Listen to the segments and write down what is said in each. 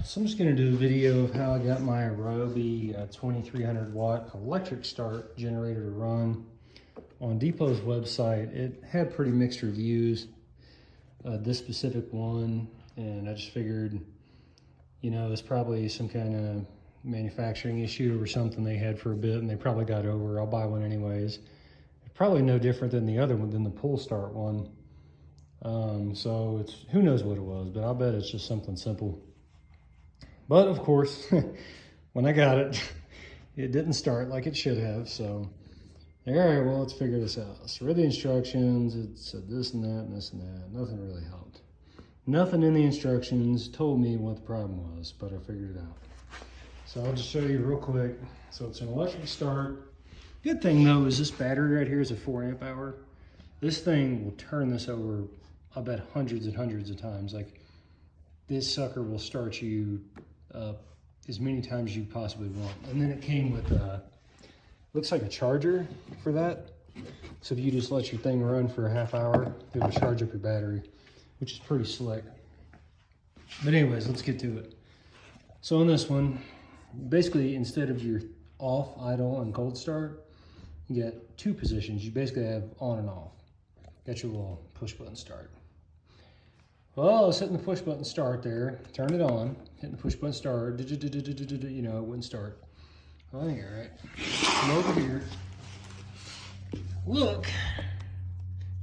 So I'm just going to do a video of how I got my ryobi 2300 watt electric start generator to run. On Depot's website, it had pretty mixed reviews, this specific one, and I just figured, you know, it's probably some kind of manufacturing issue or something they had for a bit and they probably got over. I'll buy one anyways. Probably no different than the other one, than the pull start one. So it's, who knows what it was, but I'll bet it's just something simple. But of course, when I got it, it didn't start like it should have. So, all right, well, let's figure this out. So read the instructions. It said this and that and this and that. Nothing really helped. Nothing in the instructions told me what the problem was, but I figured it out. So I'll just show you real quick. So it's an electric start. Good thing though is this battery right here is a 4 amp hour. This thing will turn this over, I bet, hundreds and hundreds of times. Like, this sucker will start you as many times as you possibly want. And then it came with looks like a charger for that. So if you just let your thing run for a half hour, it will charge up your battery, which is pretty slick. But anyways, let's get to it. So on this one, basically instead of your off, idle, and cold start, you get two positions. You basically have on and off. Got your little push button start. Well, I was hitting the push button start there, turn it on, hitting the push button start, you know, it wouldn't start. Well, here, right? Come over here. Look,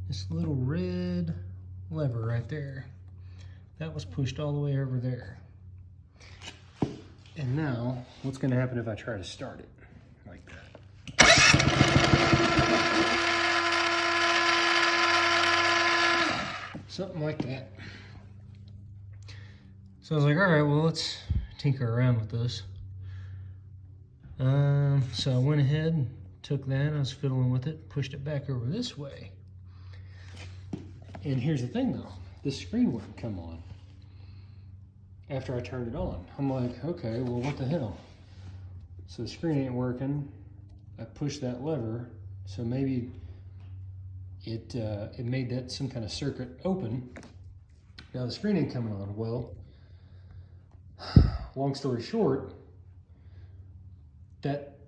this little red lever right there, that was pushed all the way over there. And now, what's gonna happen if I try to start it like that? Something like that. So I was like, all right, well, let's tinker around with this. So I went ahead, took that, I was fiddling with it, pushed it back over this way. And here's the thing though, the screen wouldn't come on after I turned it on. I'm like, okay, well, what the hell? So the screen ain't working. I pushed that lever, so maybe it made that some kind of circuit open. Now the screen ain't coming on. Well, long story short, that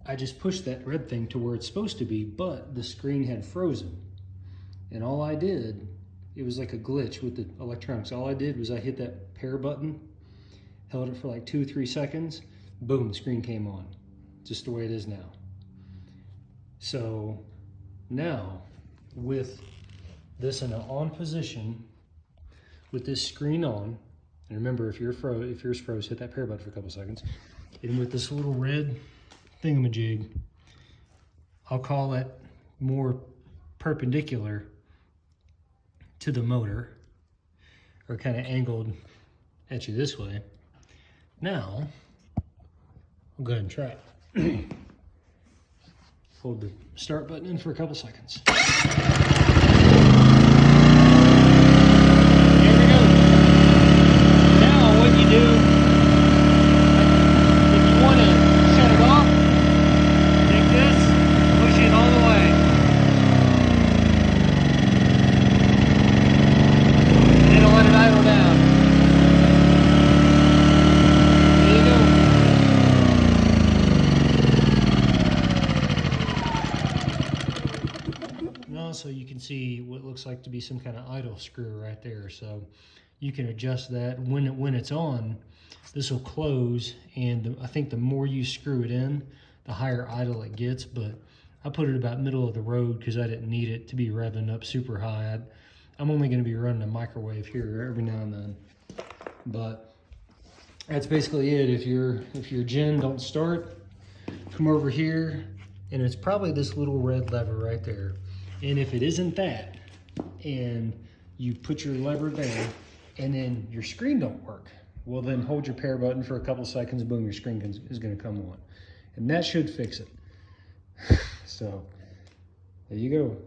I just pushed that red thing to where it's supposed to be, but the screen had frozen. And all I did, it was like a glitch with the electronics. All I did was I hit that pair button, held it for like 2 or 3 seconds, boom, the screen came on, just the way it is now. So now, with this in an on position, with this screen on, and remember, if yours froze, hit that pair button for a couple seconds, and with this little red thingamajig, I'll call it more perpendicular to the motor, or kind of angled at you this way. Now, I'll go ahead and try it. Hold the start button in for a couple seconds. So you can see what looks like to be some kind of idle screw right there. So you can adjust that. When it's on, this will close, and I think the more you screw it in, the higher idle it gets. But I put it about middle of the road because I didn't need it to be revving up super high. I'm only going to be running a microwave here every now and then. But that's basically it. If your gen don't start, come over here, and it's probably this little red lever right there. And if it isn't that, and you put your lever there, and then your screen don't work, well then hold your pair button for a couple seconds, boom, your screen is gonna come on. And that should fix it. So, there you go.